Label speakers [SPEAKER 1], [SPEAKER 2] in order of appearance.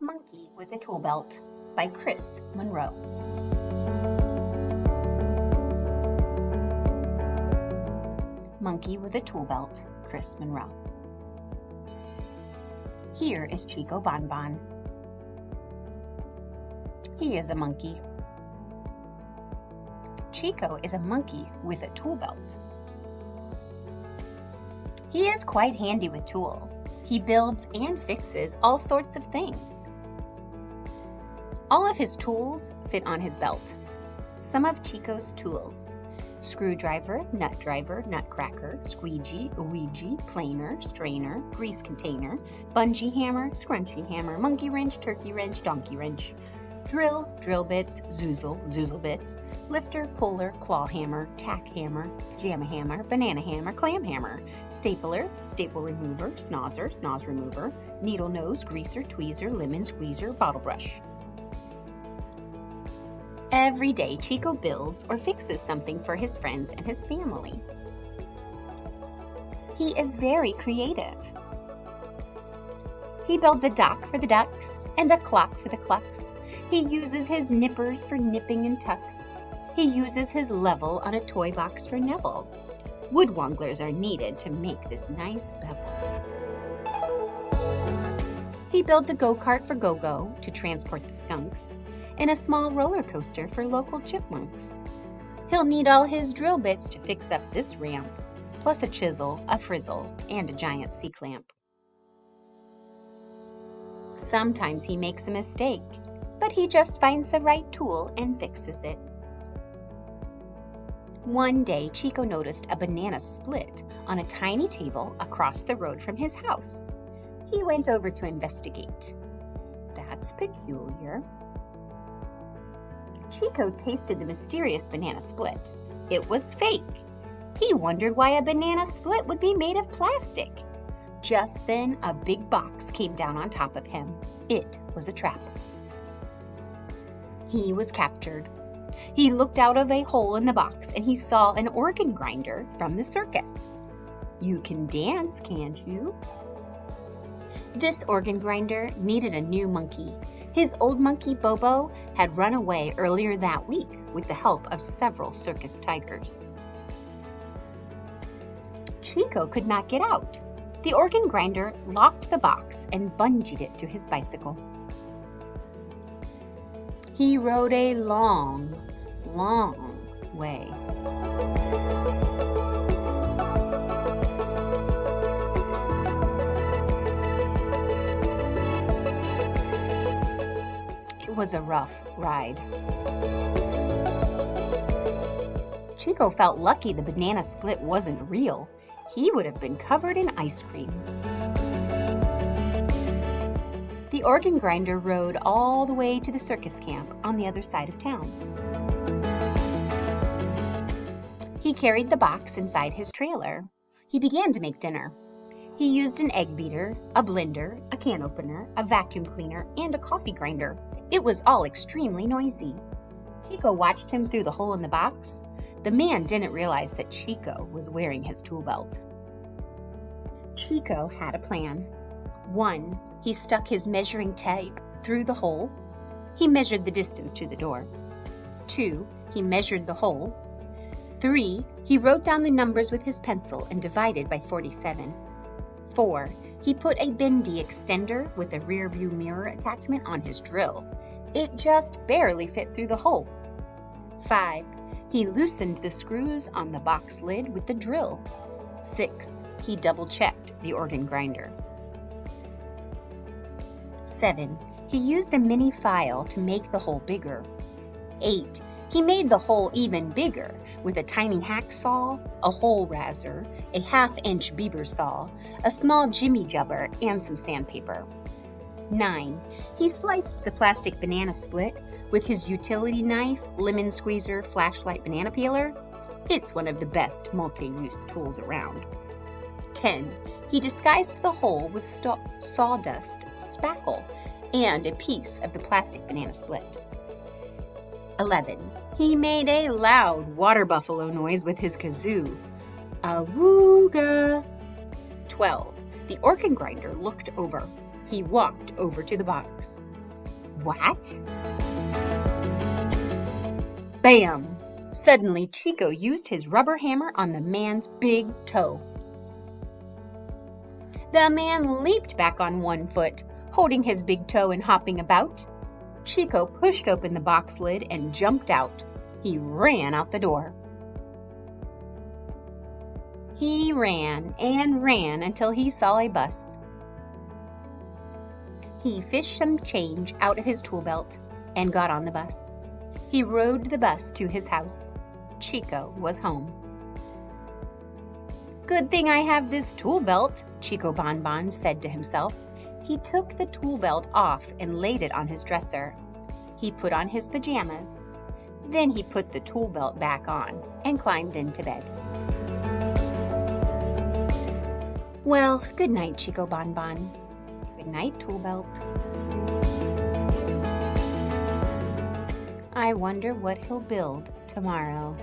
[SPEAKER 1] Monkey with a Tool Belt by Chris Monroe. Monkey with a Tool Belt, Chris Monroe. Here is Chico Bonbon. He is a monkey. Chico is a monkey with a tool belt. He is quite handy with tools. He builds and fixes all sorts of things. All of his tools fit on his belt. Some of Chico's tools: screwdriver, nut driver, nutcracker, squeegee, Ouija, planer, strainer, grease container, bungee hammer, scrunchy hammer, monkey wrench, turkey wrench, donkey wrench, drill, drill bits, zoozle bits, lifter, puller, claw hammer, tack hammer, pajama hammer, banana hammer, clam hammer, stapler, staple remover, snozzer, snoz remover, needle nose, greaser, tweezer, lemon squeezer, bottle brush. Every day, Chico builds or fixes something for his friends and his family. He is very creative. He builds a dock for the ducks and a clock for the clucks. He uses his nippers for nipping and tucks. He uses his level on a toy box for Neville. Wood wonglers are needed to make this nice bevel. He builds a go-kart for Go-Go to transport the skunks, and a small roller coaster for local chipmunks. He'll need all his drill bits to fix up this ramp, plus a chisel, a frizzle, and a giant C-clamp. Sometimes he makes a mistake, but he just finds the right tool and fixes it. One day, Chico noticed a banana split on a tiny table across the road from his house. He went over to investigate. That's peculiar. Chico tasted the mysterious banana split. It was fake. He wondered why a banana split would be made of plastic. Just then, a big box came down on top of him. It was a trap. He was captured. He looked out of a hole in the box and he saw an organ grinder from the circus. You can dance, can't you? This organ grinder needed a new monkey. His old monkey, Bobo, had run away earlier that week with the help of several circus tigers. Chico could not get out. The organ grinder locked the box and bungeed it to his bicycle. He rode a long way. It was a rough ride. Chico felt lucky the banana split wasn't real. He would have been covered in ice cream. The organ grinder rode all the way to the circus camp on the other side of town. He carried the box inside his trailer. He began to make dinner. He used an egg beater, a blender, a can opener, a vacuum cleaner, and a coffee grinder. It was all extremely noisy. Chico watched him through the hole in the box. The man didn't realize that Chico was wearing his tool belt. Chico had a plan. 1, he stuck his measuring tape through the hole. He measured the distance to the door. 2, he measured the hole. 3, he wrote down the numbers with his pencil and divided by 47. 4, he put a bendy extender with a rear view mirror attachment on his drill. It just barely fit through the hole. 5, he loosened the screws on the box lid with the drill. 6, he double-checked the organ grinder. 7, he used a mini file to make the hole bigger. 8, he made the hole even bigger with a tiny hacksaw, a hole razor, a half-inch beaver saw, a small jimmy jubber, and some sandpaper. 9, he sliced the plastic banana split with his utility knife, lemon squeezer, flashlight banana peeler. It's one of the best multi-use tools around. 10, he disguised the hole with sawdust, spackle, and a piece of the plastic banana split. 11, he made a loud water buffalo noise with his kazoo. Awooga! 12, the organ grinder looked over. He walked over to the box. What? Bam! Suddenly, Chico used his rubber hammer on the man's big toe. The man leaped back on one foot, holding his big toe and hopping about. Chico pushed open the box lid and jumped out. He ran out the door. He ran and ran until he saw a bus. He fished some change out of his tool belt and got on the bus. He rode the bus to his house. Chico was home. Good thing I have this tool belt, Chico Bonbon said to himself. He took the tool belt off and laid it on his dresser. He put on his pajamas. Then he put the tool belt back on and climbed into bed. Well, good night, Chico Bonbon. Good night, tool belt. I wonder what he'll build tomorrow.